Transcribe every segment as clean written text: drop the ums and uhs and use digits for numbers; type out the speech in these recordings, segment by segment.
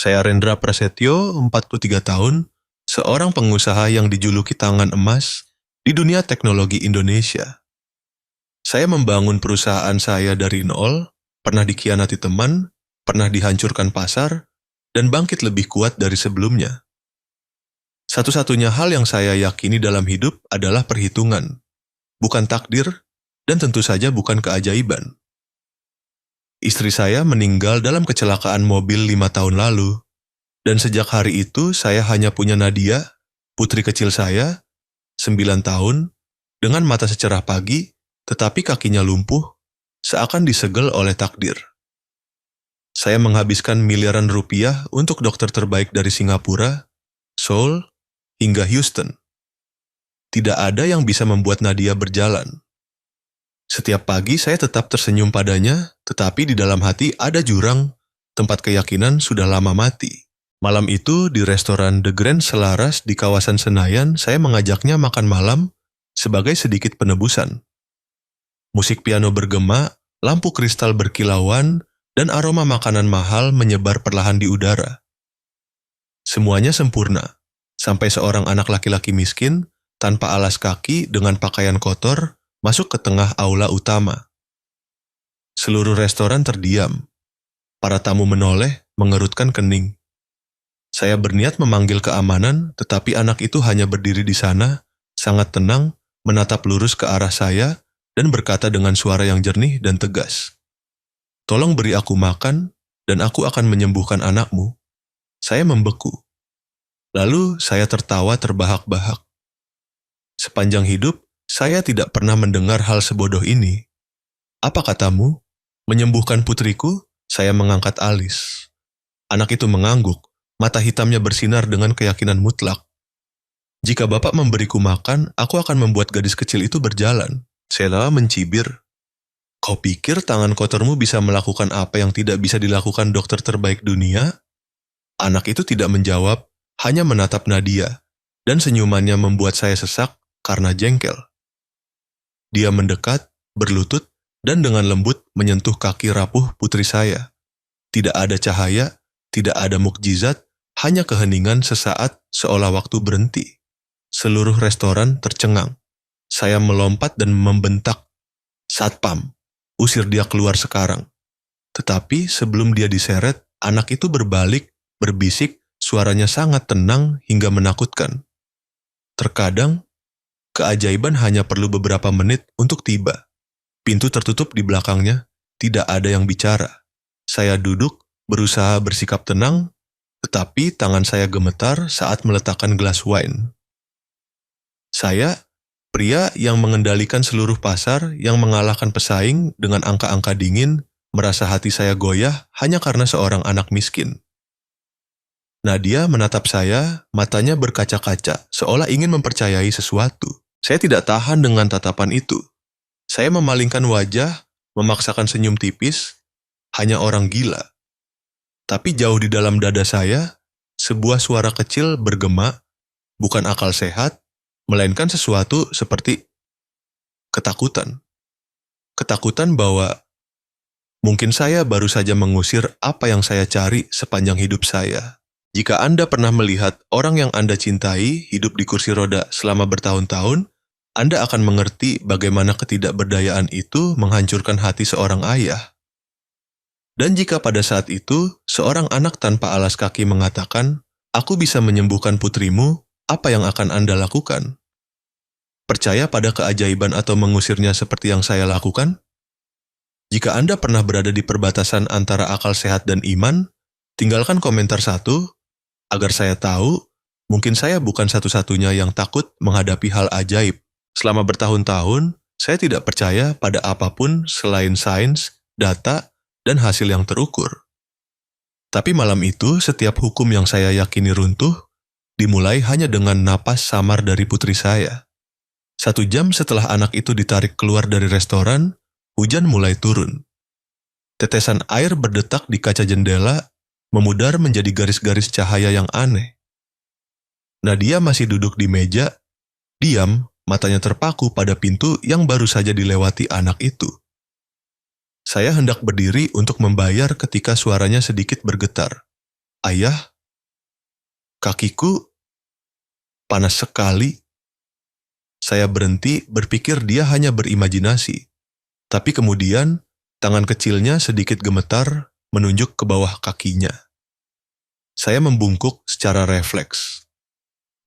Saya Rendra Prasetyo, 43 tahun, seorang pengusaha yang dijuluki tangan emas di dunia teknologi Indonesia. Saya membangun perusahaan saya dari nol, pernah dikhianati teman, pernah dihancurkan pasar, dan bangkit lebih kuat dari sebelumnya. Satu-satunya hal yang saya yakini dalam hidup adalah perhitungan, bukan takdir, dan tentu saja bukan keajaiban. Istri saya meninggal dalam kecelakaan mobil 5 tahun lalu, dan sejak hari itu saya hanya punya Nadia, putri kecil saya, 9 tahun, dengan mata secerah pagi, tetapi kakinya lumpuh, seakan disegel oleh takdir. Saya menghabiskan miliaran rupiah untuk dokter terbaik dari Singapura, Seoul, hingga Houston. Tidak ada yang bisa membuat Nadia berjalan. Setiap pagi saya tetap tersenyum padanya, tetapi di dalam hati ada jurang, tempat keyakinan sudah lama mati. Malam itu di restoran The Grand Selaras di kawasan Senayan, saya mengajaknya makan malam sebagai sedikit penebusan. Musik piano bergema, lampu kristal berkilauan, dan aroma makanan mahal menyebar perlahan di udara. Semuanya sempurna, sampai seorang anak laki-laki miskin, tanpa alas kaki dengan pakaian kotor, masuk ke tengah aula utama. Seluruh restoran terdiam. Para tamu menoleh, mengerutkan kening. Saya berniat memanggil keamanan, tetapi anak itu hanya berdiri di sana, sangat tenang, menatap lurus ke arah saya, dan berkata dengan suara yang jernih dan tegas, "Tolong beri aku makan, dan aku akan menyembuhkan anakmu." Saya membeku. Lalu saya tertawa terbahak-bahak. Sepanjang hidup, saya tidak pernah mendengar hal sebodoh ini. "Apa katamu? Menyembuhkan putriku?" Saya mengangkat alis. Anak itu mengangguk, mata hitamnya bersinar dengan keyakinan mutlak. "Jika Bapak memberiku makan, aku akan membuat gadis kecil itu berjalan." Saya mencibir. "Kau pikir tangan kotormu bisa melakukan apa yang tidak bisa dilakukan dokter terbaik dunia?" Anak itu tidak menjawab, hanya menatap Nadia, dan senyumannya membuat saya sesak karena jengkel. Dia mendekat, berlutut, dan dengan lembut menyentuh kaki rapuh putri saya. Tidak ada cahaya, tidak ada mukjizat, hanya keheningan sesaat seolah waktu berhenti. Seluruh restoran tercengang. Saya melompat dan membentak, "Satpam, usir dia keluar sekarang." Tetapi sebelum dia diseret, anak itu berbalik, berbisik, suaranya sangat tenang hingga menakutkan. "Terkadang, keajaiban hanya perlu beberapa menit untuk tiba." Pintu tertutup di belakangnya, tidak ada yang bicara. Saya duduk, berusaha bersikap tenang, tetapi tangan saya gemetar saat meletakkan gelas wine. Saya, pria yang mengendalikan seluruh pasar, yang mengalahkan pesaing dengan angka-angka dingin, merasa hati saya goyah hanya karena seorang anak miskin. Nadia menatap saya, matanya berkaca-kaca, seolah ingin mempercayai sesuatu. Saya tidak tahan dengan tatapan itu. Saya memalingkan wajah, memaksakan senyum tipis, hanya orang gila. Tapi jauh di dalam dada saya, sebuah suara kecil bergema, bukan akal sehat, melainkan sesuatu seperti ketakutan. Ketakutan bahwa mungkin saya baru saja mengusir apa yang saya cari sepanjang hidup saya. Jika Anda pernah melihat orang yang Anda cintai hidup di kursi roda selama bertahun-tahun, Anda akan mengerti bagaimana ketidakberdayaan itu menghancurkan hati seorang ayah. Dan jika pada saat itu, seorang anak tanpa alas kaki mengatakan, "Aku bisa menyembuhkan putrimu," apa yang akan Anda lakukan? Percaya pada keajaiban atau mengusirnya seperti yang saya lakukan? Jika Anda pernah berada di perbatasan antara akal sehat dan iman, tinggalkan komentar 1, agar saya tahu, mungkin saya bukan satu-satunya yang takut menghadapi hal ajaib. Selama bertahun-tahun, saya tidak percaya pada apapun selain sains, data, dan hasil yang terukur. Tapi malam itu, setiap hukum yang saya yakini runtuh, dimulai hanya dengan napas samar dari putri saya. 1 jam setelah anak itu ditarik keluar dari restoran, hujan mulai turun. Tetesan air berdetak di kaca jendela, memudar menjadi garis-garis cahaya yang aneh. Nadia masih duduk di meja, diam, matanya terpaku pada pintu yang baru saja dilewati anak itu. Saya hendak berdiri untuk membayar ketika suaranya sedikit bergetar. Ayah, kakiku panas sekali. Saya berhenti berpikir dia hanya berimajinasi. Tapi kemudian, tangan kecilnya sedikit gemetar menunjuk ke bawah kakinya. Saya membungkuk secara refleks.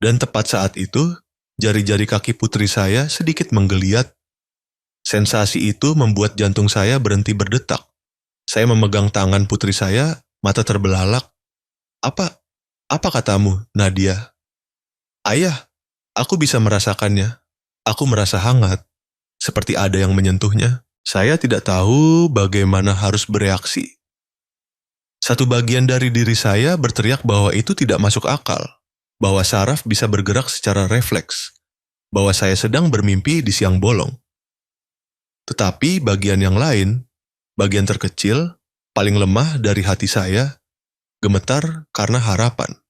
Dan tepat saat itu, jari-jari kaki putri saya sedikit menggeliat. Sensasi itu membuat jantung saya berhenti berdetak. Saya memegang tangan putri saya, mata terbelalak. Apa katamu, Nadia? Ayah, aku bisa merasakannya. Aku merasa hangat, seperti ada yang menyentuhnya. Saya tidak tahu bagaimana harus bereaksi. Satu bagian dari diri saya berteriak bahwa itu tidak masuk akal, bahwa saraf bisa bergerak secara refleks, bahwa saya sedang bermimpi di siang bolong. Tetapi bagian yang lain, bagian terkecil, paling lemah dari hati saya, gemetar karena harapan.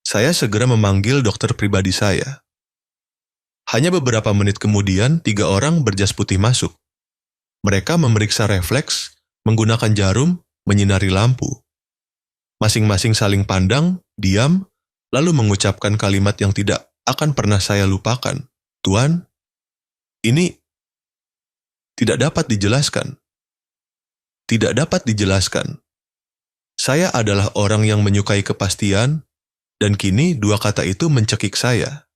Saya segera memanggil dokter pribadi saya. Hanya beberapa menit kemudian, 3 orang berjas putih masuk. Mereka memeriksa refleks, menggunakan jarum, menyinari lampu. Masing-masing saling pandang, diam, lalu mengucapkan kalimat yang tidak akan pernah saya lupakan. Tuan, ini tidak dapat dijelaskan. Tidak dapat dijelaskan. Saya adalah orang yang menyukai kepastian, dan kini 2 kata itu mencekik saya.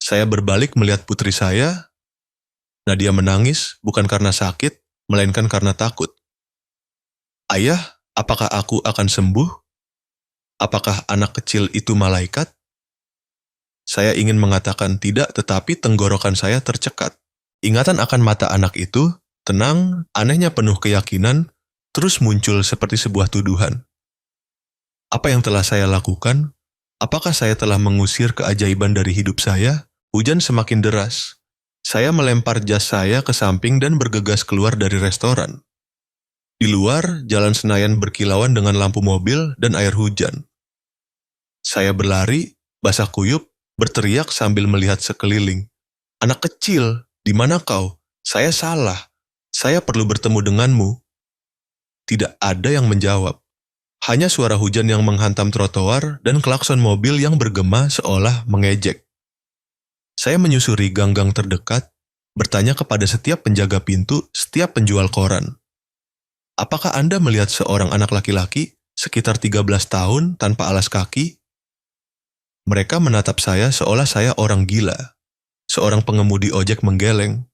Saya berbalik melihat putri saya. Nadia menangis bukan karena sakit, melainkan karena takut. Ayah, apakah aku akan sembuh? Apakah anak kecil itu malaikat? Saya ingin mengatakan tidak, tetapi tenggorokan saya tercekat. Ingatan akan mata anak itu, tenang, anehnya penuh keyakinan, terus muncul seperti sebuah tuduhan. Apa yang telah saya lakukan? Apakah saya telah mengusir keajaiban dari hidup saya? Hujan semakin deras. Saya melempar jas saya ke samping dan bergegas keluar dari restoran. Di luar, jalan Senayan berkilauan dengan lampu mobil dan air hujan. Saya berlari, basah kuyup, berteriak sambil melihat sekeliling. Anak kecil, di mana kau? Saya salah. Saya perlu bertemu denganmu. Tidak ada yang menjawab. Hanya suara hujan yang menghantam trotoar dan klakson mobil yang bergema seolah mengejek. Saya menyusuri gang-gang terdekat, bertanya kepada setiap penjaga pintu, setiap penjual koran. Apakah Anda melihat seorang anak laki-laki sekitar 13 tahun tanpa alas kaki? Mereka menatap saya seolah saya orang gila. Seorang pengemudi ojek menggeleng.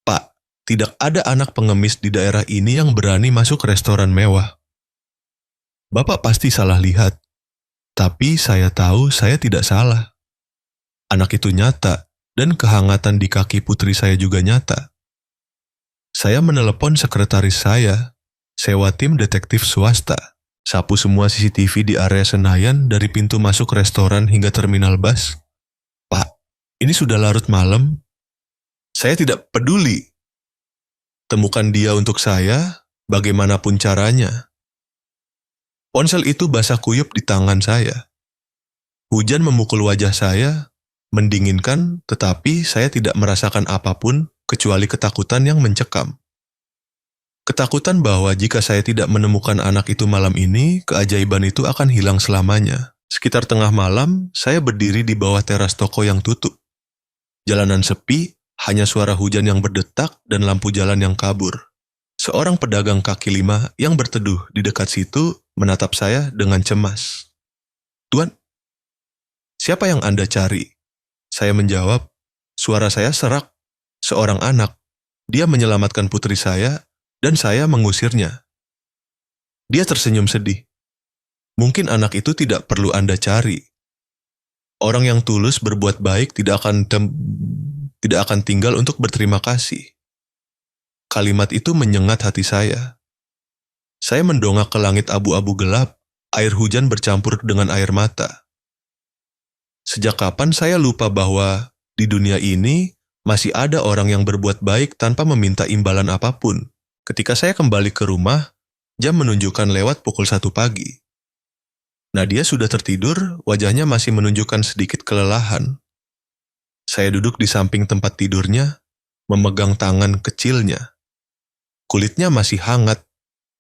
Pak, tidak ada anak pengemis di daerah ini yang berani masuk restoran mewah. Bapak pasti salah lihat. Tapi saya tahu saya tidak salah. Anak itu nyata, dan kehangatan di kaki putri saya juga nyata. Saya menelepon sekretaris saya, sewa tim detektif swasta, sapu semua CCTV di area Senayan dari pintu masuk restoran hingga terminal bus. Pak, ini sudah larut malam. Saya tidak peduli. Temukan dia untuk saya, bagaimanapun caranya. Ponsel itu basah kuyup di tangan saya. Hujan memukul wajah saya, mendinginkan, tetapi saya tidak merasakan apapun kecuali ketakutan yang mencekam. Ketakutan bahwa jika saya tidak menemukan anak itu malam ini, keajaiban itu akan hilang selamanya. Sekitar tengah malam, saya berdiri di bawah teras toko yang tutup. Jalanan sepi, hanya suara hujan yang berdetak dan lampu jalan yang kabur. Seorang pedagang kaki lima yang berteduh di dekat situ menatap saya dengan cemas. Tuan, siapa yang Anda cari? Saya menjawab, suara saya serak. Seorang anak, dia menyelamatkan putri saya, dan saya mengusirnya. Dia tersenyum sedih. Mungkin anak itu tidak perlu Anda cari. Orang yang tulus berbuat baik tidak akan tinggal untuk berterima kasih. Kalimat itu menyengat hati saya. Saya mendongak ke langit abu-abu gelap, air hujan bercampur dengan air mata. Sejak kapan saya lupa bahwa di dunia ini masih ada orang yang berbuat baik tanpa meminta imbalan apapun. Ketika saya kembali ke rumah, jam menunjukkan lewat pukul 1 pagi. Nadia sudah tertidur, wajahnya masih menunjukkan sedikit kelelahan. Saya duduk di samping tempat tidurnya, memegang tangan kecilnya. Kulitnya masih hangat,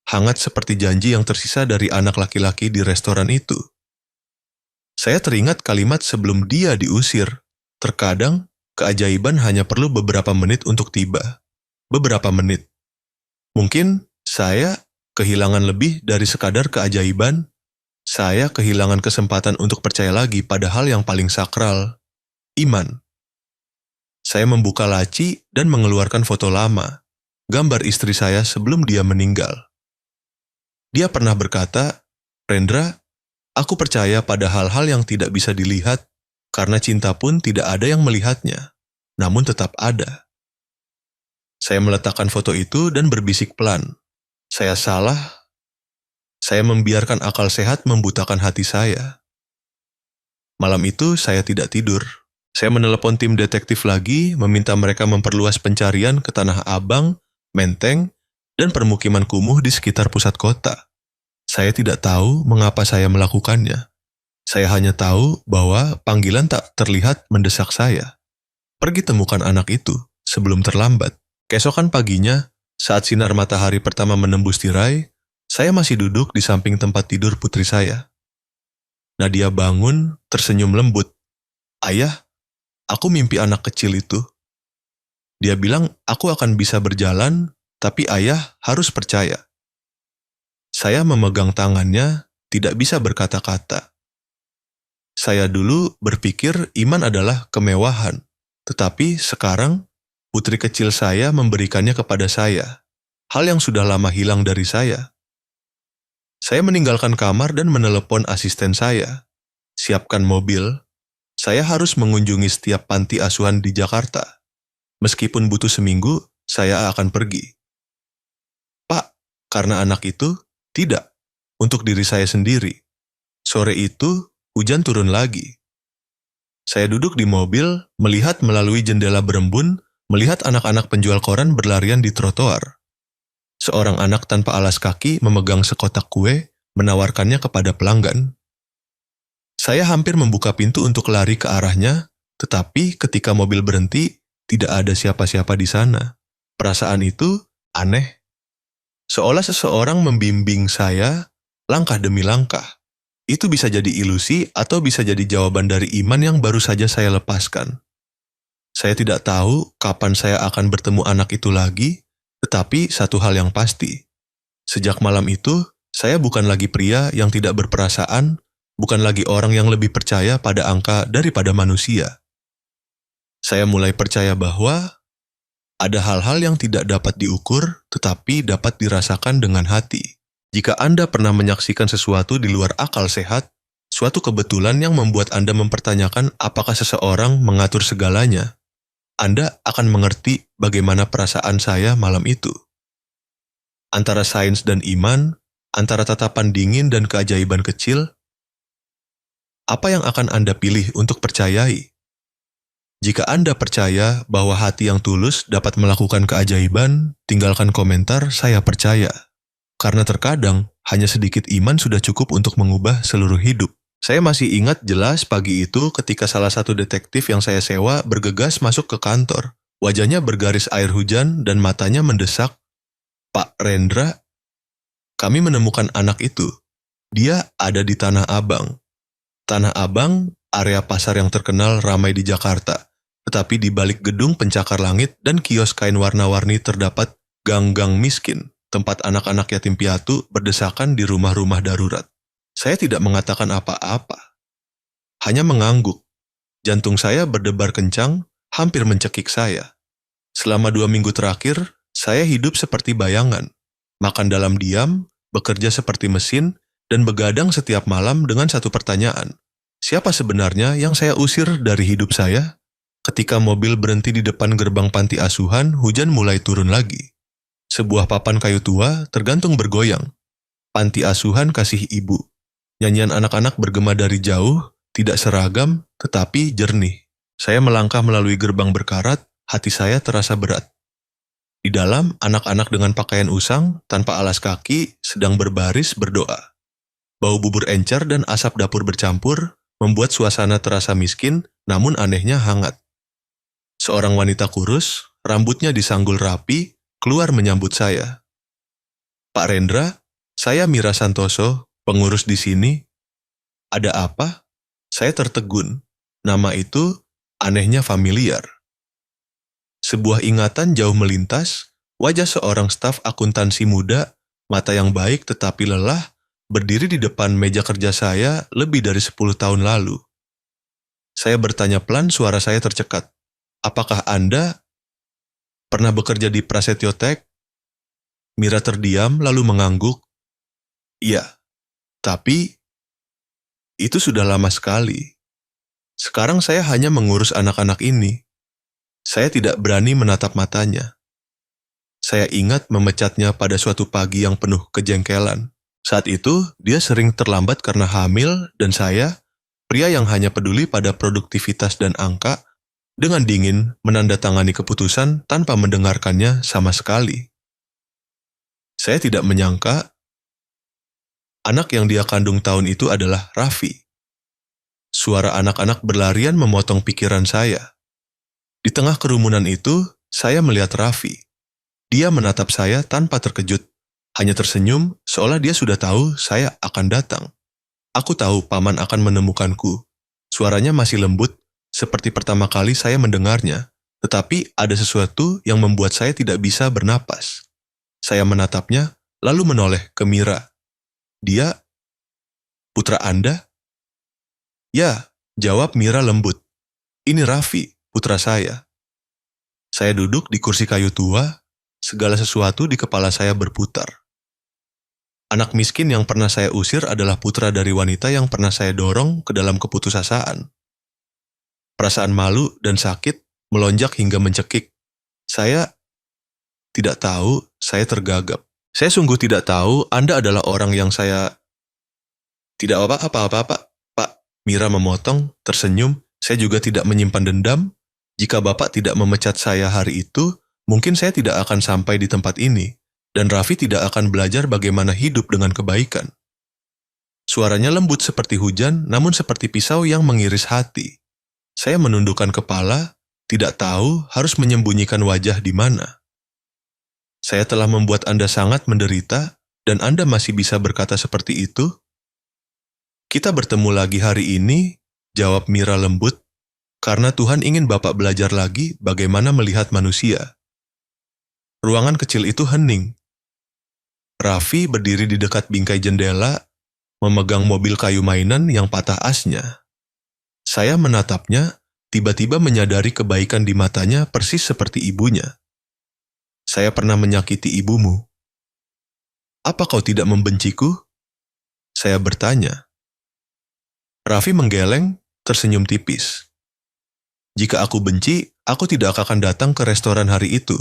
hangat seperti janji yang tersisa dari anak laki-laki di restoran itu. Saya teringat kalimat sebelum dia diusir. Terkadang, keajaiban hanya perlu beberapa menit untuk tiba. Beberapa menit. Mungkin saya kehilangan lebih dari sekadar keajaiban. Saya kehilangan kesempatan untuk percaya lagi pada hal yang paling sakral, iman. Saya membuka laci dan mengeluarkan foto lama, gambar istri saya sebelum dia meninggal. Dia pernah berkata, "Rendra, aku percaya pada hal-hal yang tidak bisa dilihat, karena cinta pun tidak ada yang melihatnya, namun tetap ada." Saya meletakkan foto itu dan berbisik pelan. Saya salah. Saya membiarkan akal sehat membutakan hati saya. Malam itu saya tidak tidur. Saya menelepon tim detektif lagi, meminta mereka memperluas pencarian ke Tanah Abang, Menteng, dan permukiman kumuh di sekitar pusat kota. Saya tidak tahu mengapa saya melakukannya. Saya hanya tahu bahwa panggilan tak terlihat mendesak saya. Pergi temukan anak itu sebelum terlambat. Keesokan paginya, saat sinar matahari pertama menembus tirai, saya masih duduk di samping tempat tidur putri saya. Nadia bangun, tersenyum lembut. "Ayah, aku mimpi anak kecil itu. Dia bilang aku akan bisa berjalan, tapi ayah harus percaya." Saya memegang tangannya, tidak bisa berkata-kata. Saya dulu berpikir iman adalah kemewahan, tetapi sekarang putri kecil saya memberikannya kepada saya, hal yang sudah lama hilang dari saya. Saya meninggalkan kamar dan menelepon asisten saya. "Siapkan mobil, saya harus mengunjungi setiap panti asuhan di Jakarta. Meskipun butuh seminggu, saya akan pergi." "Pak, karena anak itu?" "Tidak, untuk diri saya sendiri." Sore itu, hujan turun lagi. Saya duduk di mobil, melihat melalui jendela berembun, melihat anak-anak penjual koran berlarian di trotoar. Seorang anak tanpa alas kaki memegang sekotak kue, menawarkannya kepada pelanggan. Saya hampir membuka pintu untuk lari ke arahnya, tetapi ketika mobil berhenti, tidak ada siapa-siapa di sana. Perasaan itu aneh. Seolah seseorang membimbing saya langkah demi langkah. Itu bisa jadi ilusi atau bisa jadi jawaban dari iman yang baru saja saya lepaskan. Saya tidak tahu kapan saya akan bertemu anak itu lagi, tetapi satu hal yang pasti. Sejak malam itu, saya bukan lagi pria yang tidak berperasaan, bukan lagi orang yang lebih percaya pada angka daripada manusia. Saya mulai percaya bahwa ada hal-hal yang tidak dapat diukur, tetapi dapat dirasakan dengan hati. Jika Anda pernah menyaksikan sesuatu di luar akal sehat, suatu kebetulan yang membuat Anda mempertanyakan apakah seseorang mengatur segalanya, Anda akan mengerti bagaimana perasaan saya malam itu. Antara sains dan iman, antara tatapan dingin dan keajaiban kecil, apa yang akan Anda pilih untuk percayai? Jika Anda percaya bahwa hati yang tulus dapat melakukan keajaiban, tinggalkan komentar "saya percaya." Karena terkadang, hanya sedikit iman sudah cukup untuk mengubah seluruh hidup. Saya masih ingat jelas pagi itu ketika salah satu detektif yang saya sewa bergegas masuk ke kantor. Wajahnya bergaris air hujan dan matanya mendesak. "Pak Rendra, kami menemukan anak itu. Dia ada di Tanah Abang." Tanah Abang, area pasar yang terkenal ramai di Jakarta. Tetapi di balik gedung pencakar langit dan kios kain warna-warni terdapat gang-gang miskin, tempat anak-anak yatim piatu berdesakan di rumah-rumah darurat. Saya tidak mengatakan apa-apa. Hanya mengangguk. Jantung saya berdebar kencang, hampir mencekik saya. Selama 2 minggu terakhir, saya hidup seperti bayangan. Makan dalam diam, bekerja seperti mesin, dan begadang setiap malam dengan satu pertanyaan. Siapa sebenarnya yang saya usir dari hidup saya? Ketika mobil berhenti di depan gerbang panti asuhan, hujan mulai turun lagi. Sebuah papan kayu tua tergantung bergoyang. Panti asuhan kasih ibu. Nyanyian anak-anak bergema dari jauh, tidak seragam, tetapi jernih. Saya melangkah melalui gerbang berkarat, hati saya terasa berat. Di dalam, anak-anak dengan pakaian usang, tanpa alas kaki, sedang berbaris berdoa. Bau bubur encer dan asap dapur bercampur, membuat suasana terasa miskin, namun anehnya hangat. Seorang wanita kurus, rambutnya disanggul rapi, keluar menyambut saya. Pak Rendra, saya Mira Santoso, pengurus di sini. Ada apa? Saya tertegun. Nama itu anehnya familiar. Sebuah ingatan jauh melintas, wajah seorang staf akuntansi muda, mata yang baik tetapi lelah, berdiri di depan meja kerja saya lebih dari 10 tahun lalu. Saya bertanya pelan, suara saya tercekat. Apakah Anda pernah bekerja di Prasetyo Tech? Mira terdiam lalu mengangguk. Iya, tapi itu sudah lama sekali. Sekarang saya hanya mengurus anak-anak ini. Saya tidak berani menatap matanya. Saya ingat memecatnya pada suatu pagi yang penuh kejengkelan. Saat itu, dia sering terlambat karena hamil, dan saya, pria yang hanya peduli pada produktivitas dan angka, dengan dingin menandatangani keputusan tanpa mendengarkannya sama sekali. Saya tidak menyangka anak yang dia kandung tahun itu adalah Raffi. Suara anak-anak berlarian memotong pikiran saya. Di tengah kerumunan itu, saya melihat Raffi. Dia menatap saya tanpa terkejut, hanya tersenyum seolah dia sudah tahu saya akan datang. Aku tahu paman akan menemukanku. Suaranya masih lembut, seperti pertama kali saya mendengarnya, tetapi ada sesuatu yang membuat saya tidak bisa bernapas. Saya menatapnya, lalu menoleh ke Mira. Dia, putra Anda? Ya, jawab Mira lembut. Ini Raffi, putra saya. Saya duduk di kursi kayu tua, segala sesuatu di kepala saya berputar. Anak miskin yang pernah saya usir adalah putra dari wanita yang pernah saya dorong ke dalam keputusasaan. Perasaan malu dan sakit melonjak hingga mencekik. Saya tidak tahu, saya tergagap. Saya sungguh tidak tahu Anda adalah orang yang saya... Tidak apa-apa, Pak. Mira memotong, tersenyum. Saya juga tidak menyimpan dendam. Jika Bapak tidak memecat saya hari itu, mungkin saya tidak akan sampai di tempat ini, dan Raffi tidak akan belajar bagaimana hidup dengan kebaikan. Suaranya lembut seperti hujan, namun seperti pisau yang mengiris hati. Saya menundukkan kepala, tidak tahu harus menyembunyikan wajah di mana. Saya telah membuat Anda sangat menderita, dan Anda masih bisa berkata seperti itu? Kita bertemu lagi hari ini, jawab Mira lembut, karena Tuhan ingin Bapak belajar lagi bagaimana melihat manusia. Ruangan kecil itu hening. Raffi berdiri di dekat bingkai jendela, memegang mobil kayu mainan yang patah asnya. Saya menatapnya, tiba-tiba menyadari kebaikan di matanya persis seperti ibunya. Saya pernah menyakiti ibumu. Apa kau tidak membenciku? Saya bertanya. Raffi menggeleng, tersenyum tipis. Jika aku benci, aku tidak akan datang ke restoran hari itu.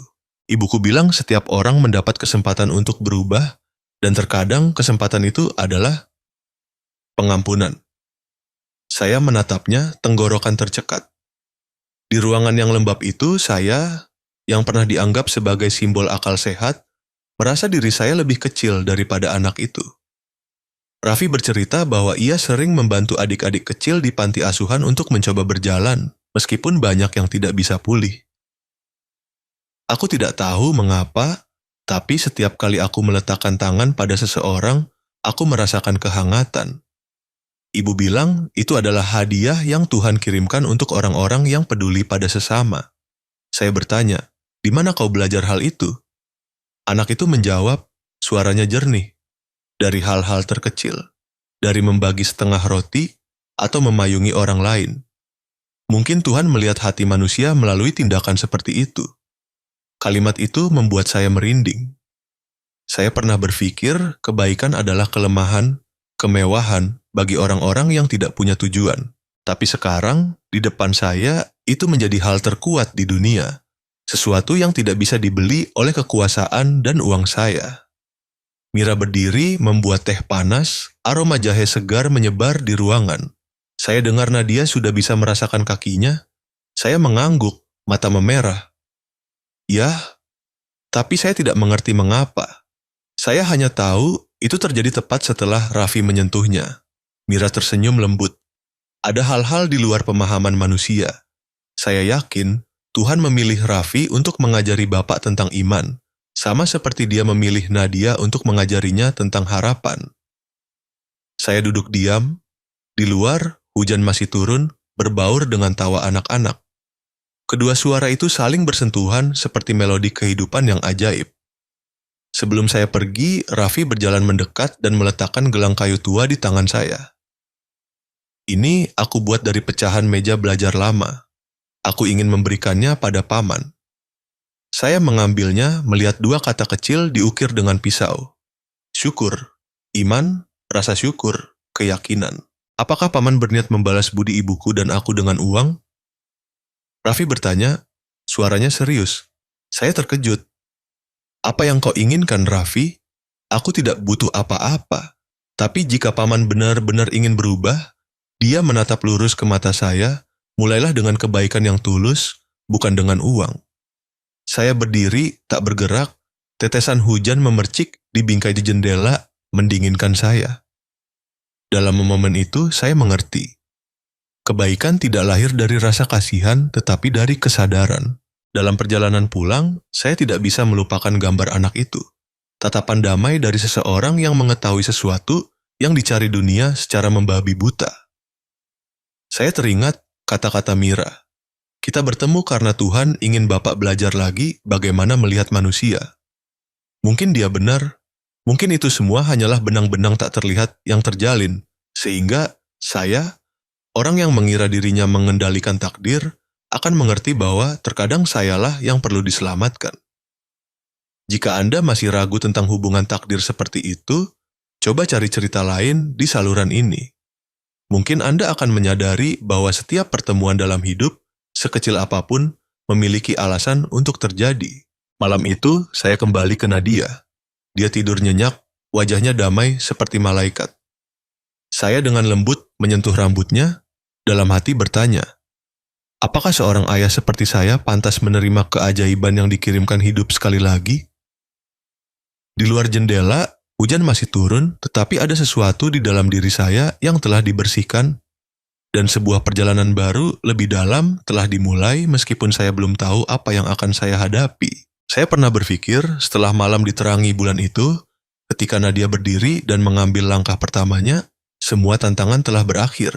Ibuku bilang setiap orang mendapat kesempatan untuk berubah, dan terkadang kesempatan itu adalah pengampunan. Saya menatapnya, tenggorokan tercekat. Di ruangan yang lembab itu, saya, yang pernah dianggap sebagai simbol akal sehat, merasa diri saya lebih kecil daripada anak itu. Raffi bercerita bahwa ia sering membantu adik-adik kecil di panti asuhan untuk mencoba berjalan, meskipun banyak yang tidak bisa pulih. Aku tidak tahu mengapa, tapi setiap kali aku meletakkan tangan pada seseorang, aku merasakan kehangatan. Ibu bilang itu adalah hadiah yang Tuhan kirimkan untuk orang-orang yang peduli pada sesama. Saya bertanya, di mana kau belajar hal itu? Anak itu menjawab, suaranya jernih. Dari hal-hal terkecil, dari membagi setengah roti atau memayungi orang lain. Mungkin Tuhan melihat hati manusia melalui tindakan seperti itu. Kalimat itu membuat saya merinding. Saya pernah berpikir kebaikan adalah kelemahan, kemewahan bagi orang-orang yang tidak punya tujuan. Tapi sekarang, di depan saya, itu menjadi hal terkuat di dunia. Sesuatu yang tidak bisa dibeli oleh kekuasaan dan uang saya. Mira berdiri membuat teh panas, aroma jahe segar menyebar di ruangan. Saya dengar Nadia sudah bisa merasakan kakinya. Saya mengangguk, mata memerah. Ya, tapi saya tidak mengerti mengapa. Saya hanya tahu itu terjadi tepat setelah Raffi menyentuhnya. Mira tersenyum lembut. Ada hal-hal di luar pemahaman manusia. Saya yakin Tuhan memilih Raffi untuk mengajari Bapak tentang iman. Sama seperti dia memilih Nadia untuk mengajarinya tentang harapan. Saya duduk diam. Di luar, hujan masih turun, berbaur dengan tawa anak-anak. Kedua suara itu saling bersentuhan seperti melodi kehidupan yang ajaib. Sebelum saya pergi, Raffi berjalan mendekat dan meletakkan gelang kayu tua di tangan saya. Ini aku buat dari pecahan meja belajar lama. Aku ingin memberikannya pada paman. Saya mengambilnya melihat dua kata kecil diukir dengan pisau. Syukur, iman, rasa syukur, keyakinan. Apakah paman berniat membalas budi ibuku dan aku dengan uang? Raffi bertanya, suaranya serius. Saya terkejut. Apa yang kau inginkan, Raffi? Aku tidak butuh apa-apa. Tapi jika paman benar-benar ingin berubah, dia menatap lurus ke mata saya, mulailah dengan kebaikan yang tulus, bukan dengan uang. Saya berdiri, tak bergerak, tetesan hujan memercik di bingkai di jendela, mendinginkan saya. Dalam momen itu, saya mengerti. Kebaikan tidak lahir dari rasa kasihan, tetapi dari kesadaran. Dalam perjalanan pulang, saya tidak bisa melupakan gambar anak itu. Tatapan damai dari seseorang yang mengetahui sesuatu yang dicari dunia secara membabi buta. Saya teringat kata-kata Mira. Kita bertemu karena Tuhan ingin Bapak belajar lagi bagaimana melihat manusia. Mungkin dia benar. Mungkin itu semua hanyalah benang-benang tak terlihat yang terjalin, sehingga saya, orang yang mengira dirinya mengendalikan takdir, akan mengerti bahwa terkadang sayalah yang perlu diselamatkan. Jika Anda masih ragu tentang hubungan takdir seperti itu, coba cari cerita lain di saluran ini. Mungkin Anda akan menyadari bahwa setiap pertemuan dalam hidup, sekecil apapun, memiliki alasan untuk terjadi. Malam itu, saya kembali ke Nadia. Dia tidur nyenyak, wajahnya damai seperti malaikat. Saya dengan lembut menyentuh rambutnya, dalam hati bertanya, apakah seorang ayah seperti saya pantas menerima keajaiban yang dikirimkan hidup sekali lagi? Di luar jendela, hujan masih turun, tetapi ada sesuatu di dalam diri saya yang telah dibersihkan, dan sebuah perjalanan baru lebih dalam telah dimulai meskipun saya belum tahu apa yang akan saya hadapi. Saya pernah berpikir setelah malam diterangi bulan itu, ketika Nadia berdiri dan mengambil langkah pertamanya, semua tantangan telah berakhir.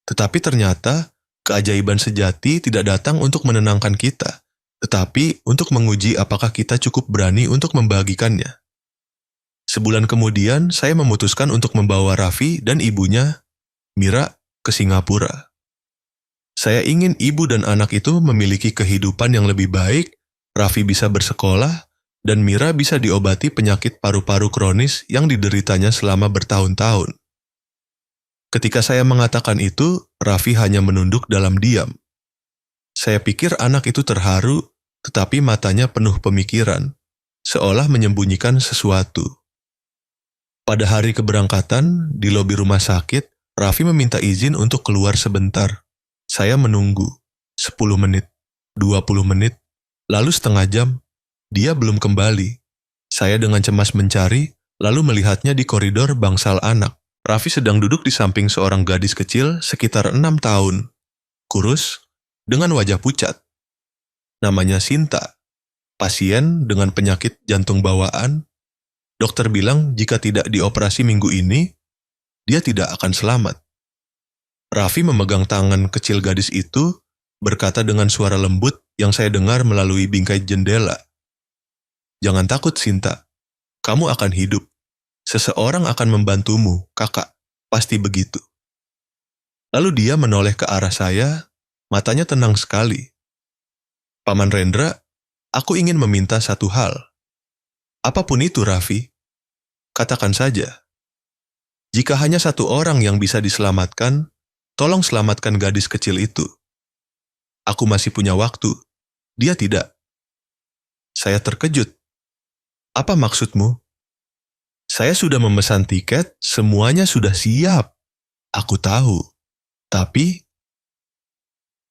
Tetapi ternyata, keajaiban sejati tidak datang untuk menenangkan kita, tetapi untuk menguji apakah kita cukup berani untuk membagikannya. Sebulan kemudian, saya memutuskan untuk membawa Raffi dan ibunya, Mira, ke Singapura. Saya ingin ibu dan anak itu memiliki kehidupan yang lebih baik, Raffi bisa bersekolah, dan Mira bisa diobati penyakit paru-paru kronis yang dideritanya selama bertahun-tahun. Ketika saya mengatakan itu, Raffi hanya menunduk dalam diam. Saya pikir anak itu terharu, tetapi matanya penuh pemikiran, seolah menyembunyikan sesuatu. Pada hari keberangkatan, di lobi rumah sakit, Raffi meminta izin untuk keluar sebentar. Saya menunggu, 10 menit, 20 menit, lalu setengah jam, dia belum kembali. Saya dengan cemas mencari, lalu melihatnya di koridor bangsal anak. Raffi sedang duduk di samping seorang gadis kecil sekitar 6 tahun. Kurus, dengan wajah pucat. Namanya Sinta, pasien dengan penyakit jantung bawaan. Dokter bilang jika tidak dioperasi minggu ini, dia tidak akan selamat. Raffi memegang tangan kecil gadis itu, berkata dengan suara lembut yang saya dengar melalui bingkai jendela. Jangan takut, Sinta. Kamu akan hidup. Seseorang akan membantumu, kakak. Pasti begitu. Lalu dia menoleh ke arah saya, matanya tenang sekali. Paman Rendra, aku ingin meminta satu hal. Apapun itu, Raffi. Katakan saja. Jika hanya satu orang yang bisa diselamatkan, tolong selamatkan gadis kecil itu. Aku masih punya waktu. Dia tidak. Saya terkejut. Apa maksudmu? Saya sudah memesan tiket, semuanya sudah siap. Aku tahu. Tapi,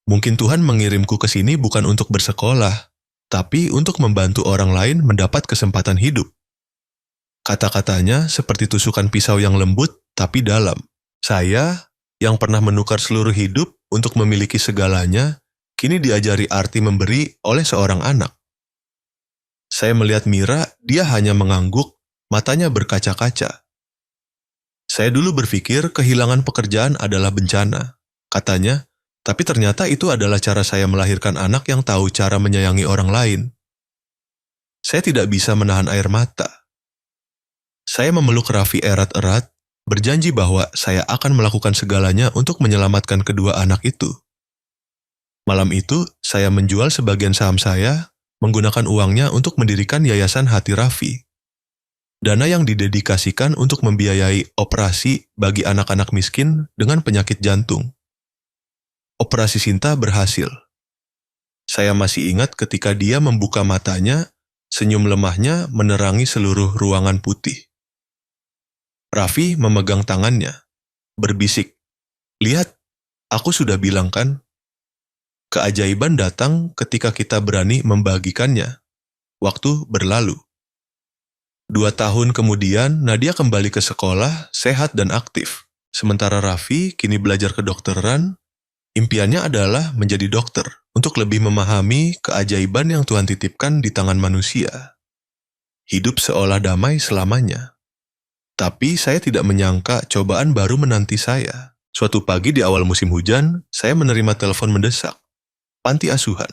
mungkin Tuhan mengirimku ke sini bukan untuk bersekolah, tapi untuk membantu orang lain mendapat kesempatan hidup. Kata-katanya seperti tusukan pisau yang lembut, tapi dalam. Saya, yang pernah menukar seluruh hidup untuk memiliki segalanya, kini diajari arti memberi oleh seorang anak. Saya melihat Mira, dia hanya mengangguk, matanya berkaca-kaca. Saya dulu berpikir kehilangan pekerjaan adalah bencana, katanya, tapi ternyata itu adalah cara saya melahirkan anak yang tahu cara menyayangi orang lain. Saya tidak bisa menahan air mata. Saya memeluk Raffi erat-erat, berjanji bahwa saya akan melakukan segalanya untuk menyelamatkan kedua anak itu. Malam itu, saya menjual sebagian saham saya, menggunakan uangnya untuk mendirikan Yayasan Hati Raffi. Dana yang didedikasikan untuk membiayai operasi bagi anak-anak miskin dengan penyakit jantung. Operasi Sinta berhasil. Saya masih ingat ketika dia membuka matanya, senyum lemahnya menerangi seluruh ruangan putih. Raffi memegang tangannya, berbisik, "Lihat, aku sudah bilang kan?" Keajaiban datang ketika kita berani membagikannya. Waktu berlalu. 2 tahun kemudian, Nadia kembali ke sekolah, sehat dan aktif. Sementara Raffi kini belajar kedokteran, impiannya adalah menjadi dokter untuk lebih memahami keajaiban yang Tuhan titipkan di tangan manusia. Hidup seolah damai selamanya. Tapi saya tidak menyangka cobaan baru menanti saya. Suatu pagi di awal musim hujan, saya menerima telepon mendesak. Panti asuhan.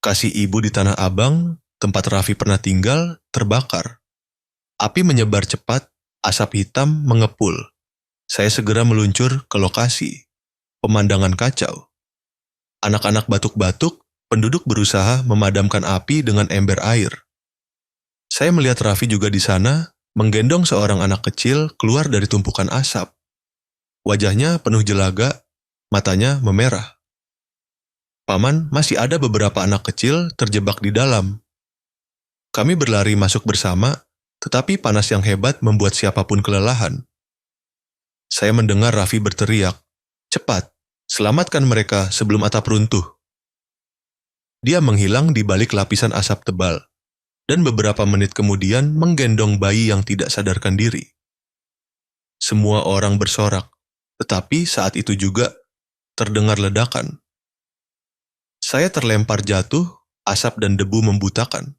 Kasih ibu di Tanah Abang, tempat Raffi pernah tinggal, terbakar. Api menyebar cepat, asap hitam mengepul. Saya segera meluncur ke lokasi. Pemandangan kacau. Anak-anak batuk-batuk, penduduk berusaha memadamkan api dengan ember air. Saya melihat Raffi juga di sana, menggendong seorang anak kecil keluar dari tumpukan asap. Wajahnya penuh jelaga, matanya memerah. "Paman, masih ada beberapa anak kecil terjebak di dalam." Kami berlari masuk bersama, tetapi panas yang hebat membuat siapapun kelelahan. Saya mendengar Raffi berteriak, "Cepat, selamatkan mereka sebelum atap runtuh." Dia menghilang di balik lapisan asap tebal, dan beberapa menit kemudian menggendong bayi yang tidak sadarkan diri. Semua orang bersorak, tetapi saat itu juga terdengar ledakan. Saya terlempar jatuh, asap dan debu membutakan.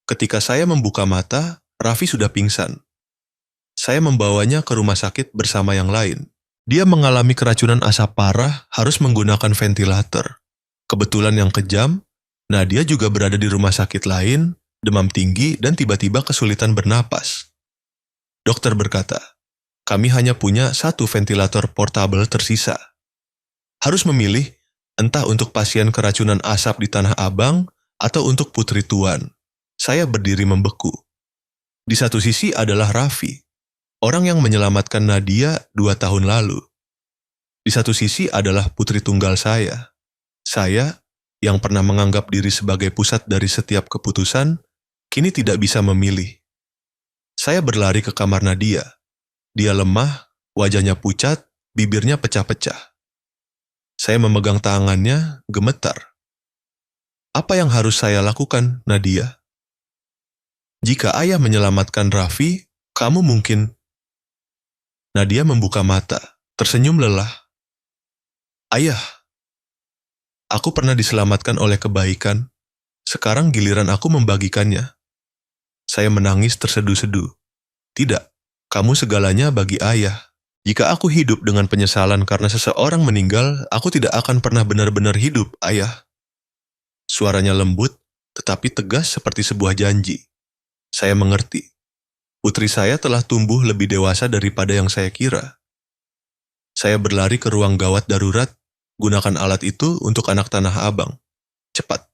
Ketika saya membuka mata, Raffi sudah pingsan. Saya membawanya ke rumah sakit bersama yang lain. Dia mengalami keracunan asap parah, harus menggunakan ventilator. Kebetulan yang kejam, Nadia juga berada di rumah sakit lain, demam tinggi dan tiba-tiba kesulitan bernapas. Dokter berkata, "Kami hanya punya 1 ventilator portable tersisa. Harus memilih, entah untuk pasien keracunan asap di Tanah Abang atau untuk Putri Tuan." Saya berdiri membeku. Di satu sisi adalah Raffi, orang yang menyelamatkan Nadia 2 tahun lalu. Di satu sisi adalah putri tunggal saya. Saya, yang pernah menganggap diri sebagai pusat dari setiap keputusan, kini tidak bisa memilih. Saya berlari ke kamar Nadia. Dia lemah, wajahnya pucat, bibirnya pecah-pecah. Saya memegang tangannya, gemetar. "Apa yang harus saya lakukan, Nadia?" "Jika ayah menyelamatkan Raffi, kamu mungkin..." Nadia membuka mata, tersenyum lelah. "Ayah, aku pernah diselamatkan oleh kebaikan. Sekarang giliran aku membagikannya." Saya menangis terseduh-seduh. "Tidak, kamu segalanya bagi ayah. Jika aku hidup dengan penyesalan karena seseorang meninggal, aku tidak akan pernah benar-benar hidup, ayah." Suaranya lembut, tetapi tegas seperti sebuah janji. Saya mengerti. Putri saya telah tumbuh lebih dewasa daripada yang saya kira. Saya berlari ke ruang gawat darurat, gunakan alat itu untuk anak Tanah Abang. Cepat.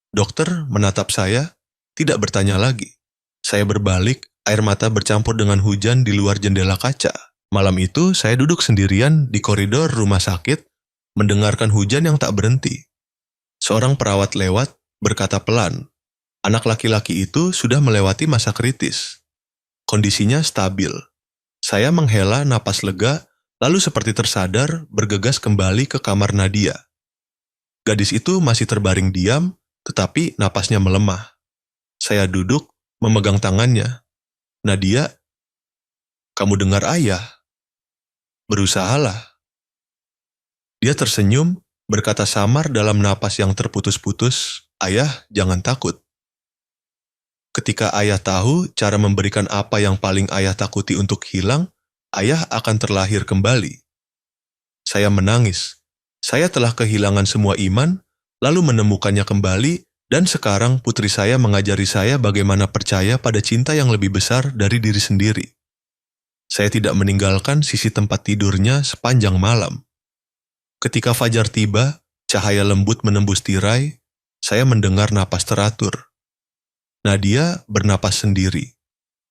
Dokter menatap saya, tidak bertanya lagi. Saya berbalik, air mata bercampur dengan hujan di luar jendela kaca. Malam itu, saya duduk sendirian di koridor rumah sakit, mendengarkan hujan yang tak berhenti. Seorang perawat lewat, berkata pelan, "Anak laki-laki itu sudah melewati masa kritis. Kondisinya stabil." Saya menghela napas lega, lalu seperti tersadar, bergegas kembali ke kamar Nadia. Gadis itu masih terbaring diam, tetapi napasnya melemah. Saya duduk, memegang tangannya. "Nadia, kamu dengar ayah? Berusahalah." Dia tersenyum, berkata samar dalam napas yang terputus-putus, "Ayah, jangan takut. Ketika ayah tahu cara memberikan apa yang paling ayah takuti untuk hilang, ayah akan terlahir kembali. Saya menangis. Saya telah kehilangan semua iman, lalu menemukannya kembali, dan sekarang putri saya mengajari saya bagaimana percaya pada cinta yang lebih besar dari diri sendiri. Saya tidak meninggalkan sisi tempat tidurnya sepanjang malam. Ketika fajar tiba, cahaya lembut menembus tirai, saya mendengar napas teratur. Nadia bernapas sendiri.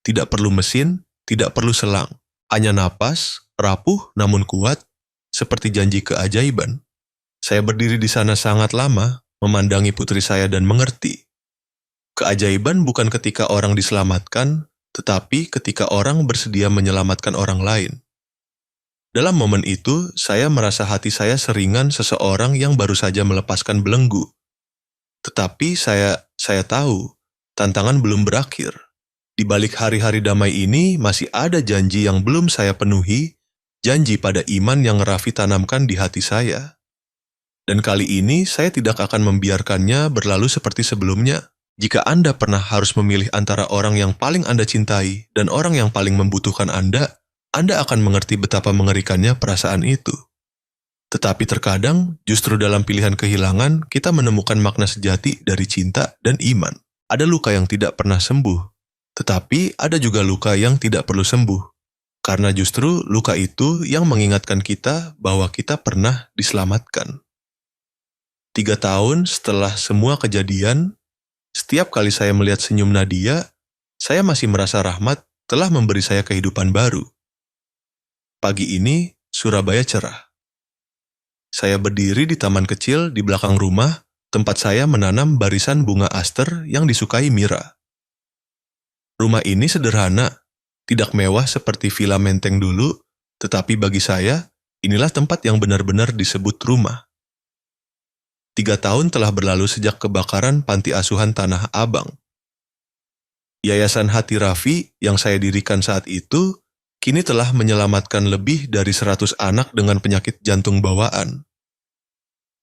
Tidak perlu mesin, tidak perlu selang. Hanya napas, rapuh namun kuat, seperti janji keajaiban. Saya berdiri di sana sangat lama, memandangi putri saya dan mengerti. Keajaiban bukan ketika orang diselamatkan, tetapi ketika orang bersedia menyelamatkan orang lain. Dalam momen itu, saya merasa hati saya seringan seseorang yang baru saja melepaskan belenggu. Tetapi saya tahu, tantangan belum berakhir. Di balik hari-hari damai ini masih ada janji yang belum saya penuhi, janji pada iman yang Raffi tanamkan di hati saya. Dan kali ini saya tidak akan membiarkannya berlalu seperti sebelumnya. Jika Anda pernah harus memilih antara orang yang paling Anda cintai dan orang yang paling membutuhkan Anda akan mengerti betapa mengerikannya perasaan itu. Tetapi terkadang, justru dalam pilihan kehilangan, kita menemukan makna sejati dari cinta dan iman. Ada luka yang tidak pernah sembuh, tetapi ada juga luka yang tidak perlu sembuh. Karena justru luka itu yang mengingatkan kita bahwa kita pernah diselamatkan. 3 tahun setelah semua kejadian, setiap kali saya melihat senyum Nadia, saya masih merasa Rahmat telah memberi saya kehidupan baru. Pagi ini, Surabaya cerah. Saya berdiri di taman kecil di belakang rumah, tempat saya menanam barisan bunga aster yang disukai Mira. Rumah ini sederhana, tidak mewah seperti villa Menteng dulu, tetapi bagi saya, inilah tempat yang benar-benar disebut rumah. 3 tahun telah berlalu sejak kebakaran panti asuhan Tanah Abang. Yayasan Hati Raffi yang saya dirikan saat itu, kini telah menyelamatkan lebih dari 100 anak dengan penyakit jantung bawaan.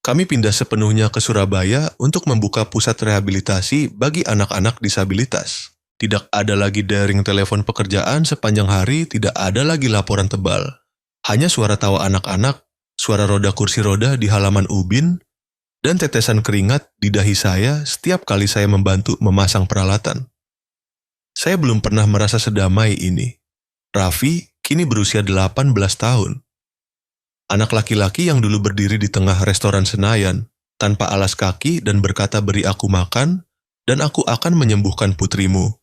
Kami pindah sepenuhnya ke Surabaya untuk membuka pusat rehabilitasi bagi anak-anak disabilitas. Tidak ada lagi daring telepon pekerjaan sepanjang hari, tidak ada lagi laporan tebal. Hanya suara tawa anak-anak, suara roda kursi roda di halaman ubin, dan tetesan keringat di dahi saya setiap kali saya membantu memasang peralatan. Saya belum pernah merasa sedamai ini. Raffi kini berusia 18 tahun. Anak laki-laki yang dulu berdiri di tengah restoran Senayan, tanpa alas kaki dan berkata beri aku makan, dan aku akan menyembuhkan putrimu.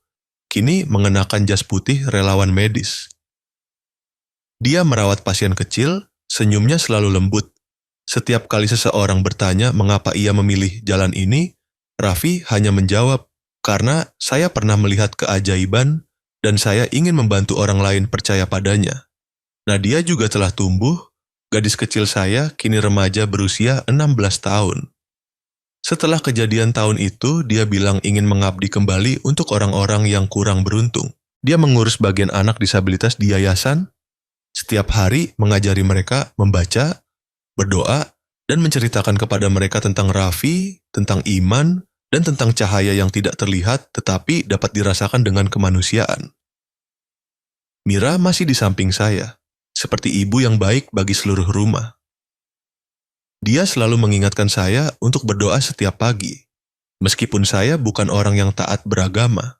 Kini mengenakan jas putih relawan medis. Dia merawat pasien kecil, senyumnya selalu lembut. Setiap kali seseorang bertanya mengapa ia memilih jalan ini, Raffi hanya menjawab, karena saya pernah melihat keajaiban dan saya ingin membantu orang lain percaya padanya. Nadia juga telah tumbuh, gadis kecil saya kini remaja berusia 16 tahun. Setelah kejadian tahun itu, dia bilang ingin mengabdi kembali untuk orang-orang yang kurang beruntung. Dia mengurus bagian anak disabilitas di yayasan, setiap hari mengajari mereka membaca, berdoa, dan menceritakan kepada mereka tentang Raffi, tentang iman, dan tentang cahaya yang tidak terlihat tetapi dapat dirasakan dengan kemanusiaan. Mira masih di samping saya, seperti ibu yang baik bagi seluruh rumah. Dia selalu mengingatkan saya untuk berdoa setiap pagi, meskipun saya bukan orang yang taat beragama.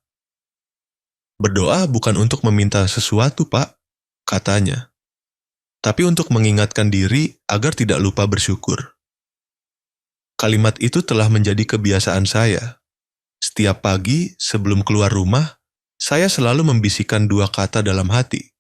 Berdoa bukan untuk meminta sesuatu, Pak, katanya, tapi untuk mengingatkan diri agar tidak lupa bersyukur. Kalimat itu telah menjadi kebiasaan saya. Setiap pagi sebelum keluar rumah, saya selalu membisikkan 2 kata dalam hati.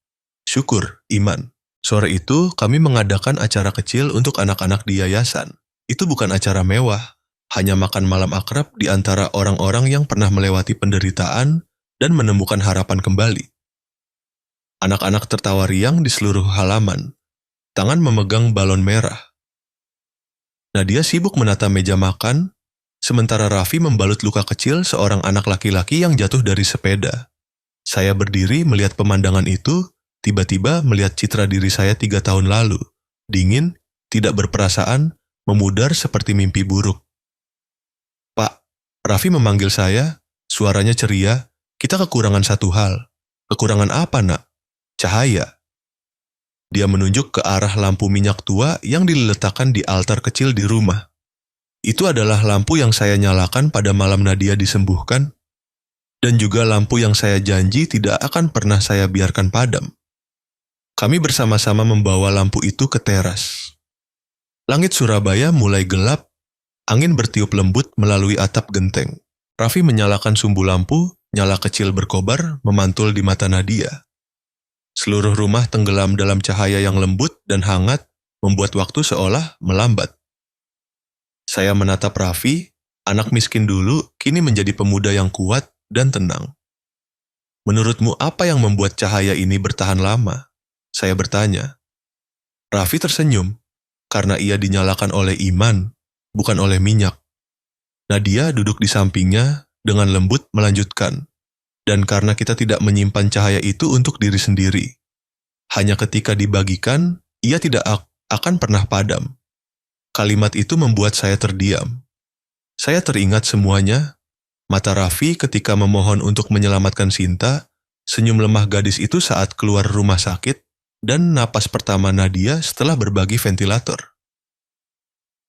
Syukur, iman. Sore itu kami mengadakan acara kecil untuk anak-anak di yayasan. Itu bukan acara mewah, hanya makan malam akrab di antara orang-orang yang pernah melewati penderitaan dan menemukan harapan kembali. Anak-anak tertawa riang di seluruh halaman, tangan memegang balon merah. Nadia sibuk menata meja makan, sementara Raffi membalut luka kecil seorang anak laki-laki yang jatuh dari sepeda. Saya berdiri melihat pemandangan itu, tiba-tiba melihat citra diri saya 3 tahun lalu. Dingin, tidak berperasaan, memudar seperti mimpi buruk. Pak, Raffi memanggil saya, suaranya ceria, Kita kekurangan satu hal. Kekurangan apa, Nak? Cahaya. Dia menunjuk ke arah lampu minyak tua yang diletakkan di altar kecil di rumah. Itu adalah lampu yang saya nyalakan pada malam Nadia disembuhkan, dan juga lampu yang saya janji tidak akan pernah saya biarkan padam. Kami bersama-sama membawa lampu itu ke teras. Langit Surabaya mulai gelap, angin bertiup lembut melalui atap genteng. Raffi menyalakan sumbu lampu, nyala kecil berkobar memantul di mata Nadia. Seluruh rumah tenggelam dalam cahaya yang lembut dan hangat, membuat waktu seolah melambat. Saya menatap Raffi, anak miskin dulu, kini menjadi pemuda yang kuat dan tenang. Menurutmu apa yang membuat cahaya ini bertahan lama? Saya bertanya. Raffi tersenyum, karena ia dinyalakan oleh iman, bukan oleh minyak. Nadia duduk di sampingnya dengan lembut melanjutkan. Dan karena kita tidak menyimpan cahaya itu untuk diri sendiri. Hanya ketika dibagikan, ia tidak akan pernah padam. Kalimat itu membuat saya terdiam. Saya teringat semuanya, mata Raffi ketika memohon untuk menyelamatkan Sinta, senyum lemah gadis itu saat keluar rumah sakit, dan napas pertama Nadia setelah berbagi ventilator.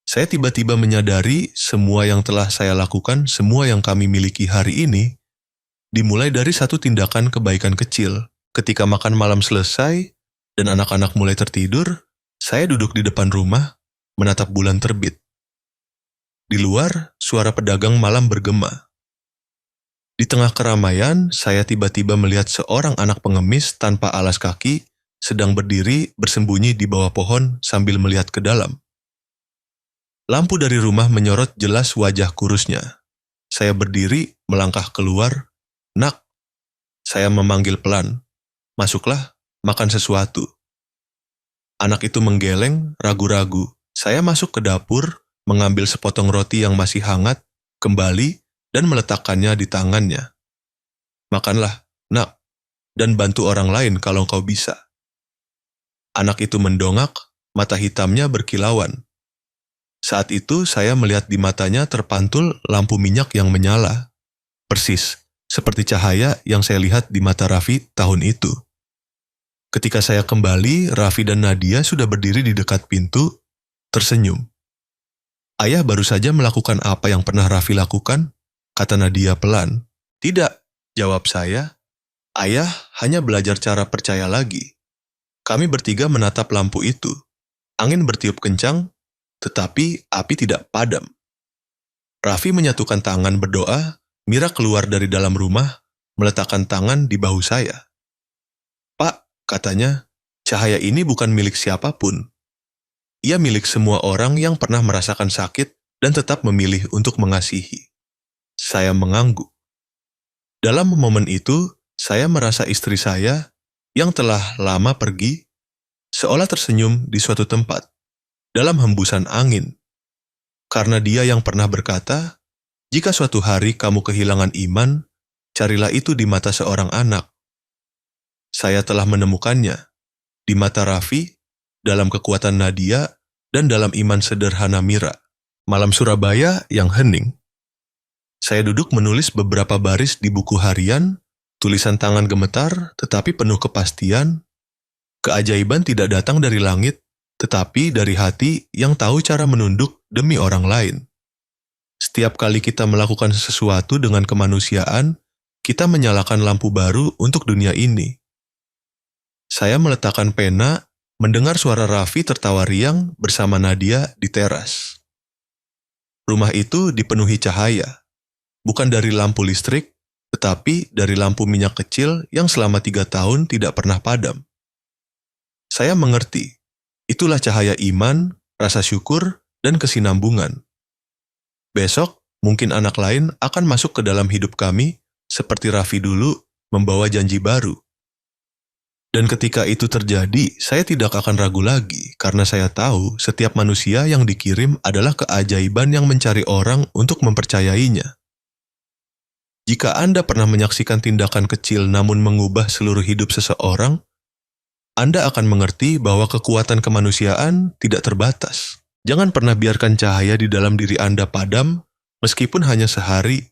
Saya tiba-tiba menyadari semua yang telah saya lakukan, semua yang kami miliki hari ini, dimulai dari satu tindakan kebaikan kecil. Ketika makan malam selesai dan anak-anak mulai tertidur, saya duduk di depan rumah, menatap bulan terbit. Di luar, suara pedagang malam bergema. Di tengah keramaian, saya tiba-tiba melihat seorang anak pengemis tanpa alas kaki sedang berdiri bersembunyi di bawah pohon sambil melihat ke dalam. Lampu dari rumah menyorot jelas wajah kurusnya. Saya berdiri, melangkah keluar. Nak, saya memanggil pelan. Masuklah, makan sesuatu. Anak itu menggeleng, ragu-ragu. Saya masuk ke dapur, mengambil sepotong roti yang masih hangat, kembali, dan meletakkannya di tangannya. Makanlah, nak, dan bantu orang lain kalau kau bisa. Anak itu mendongak, mata hitamnya berkilauan. Saat itu saya melihat di matanya terpantul lampu minyak yang menyala. Persis seperti cahaya yang saya lihat di mata Raffi tahun itu. Ketika saya kembali, Raffi dan Nadia sudah berdiri di dekat pintu, tersenyum. Ayah baru saja melakukan apa yang pernah Raffi lakukan, kata Nadia pelan. Tidak, jawab saya. Ayah hanya belajar cara percaya lagi. Kami bertiga menatap lampu itu. Angin bertiup kencang, tetapi api tidak padam. Raffi menyatukan tangan berdoa, Mira keluar dari dalam rumah, meletakkan tangan di bahu saya. Pak, katanya, cahaya ini bukan milik siapapun. Ia milik semua orang yang pernah merasakan sakit dan tetap memilih untuk mengasihi. Saya mengangguk. Dalam momen itu, saya merasa istri saya yang telah lama pergi, seolah tersenyum di suatu tempat, dalam hembusan angin. Karena dia yang pernah berkata, jika suatu hari kamu kehilangan iman, carilah itu di mata seorang anak. Saya telah menemukannya, di mata Raffi, dalam kekuatan Nadia, dan dalam iman sederhana Mira. Malam Surabaya yang hening. Saya duduk menulis beberapa baris di buku harian, tulisan tangan gemetar, tetapi penuh kepastian. Keajaiban tidak datang dari langit, tetapi dari hati yang tahu cara menunduk demi orang lain. Setiap kali kita melakukan sesuatu dengan kemanusiaan, kita menyalakan lampu baru untuk dunia ini. Saya meletakkan pena, mendengar suara Raffi tertawa riang bersama Nadia di teras. Rumah itu dipenuhi cahaya, bukan dari lampu listrik, tetapi dari lampu minyak kecil yang selama 3 tahun tidak pernah padam. Saya mengerti, itulah cahaya iman, rasa syukur, dan kesinambungan. Besok, mungkin anak lain akan masuk ke dalam hidup kami, seperti Raffi dulu, membawa janji baru. Dan ketika itu terjadi, saya tidak akan ragu lagi, karena saya tahu setiap manusia yang dikirim adalah keajaiban yang mencari orang untuk mempercayainya. Jika Anda pernah menyaksikan tindakan kecil namun mengubah seluruh hidup seseorang, Anda akan mengerti bahwa kekuatan kemanusiaan tidak terbatas. Jangan pernah biarkan cahaya di dalam diri Anda padam, meskipun hanya sehari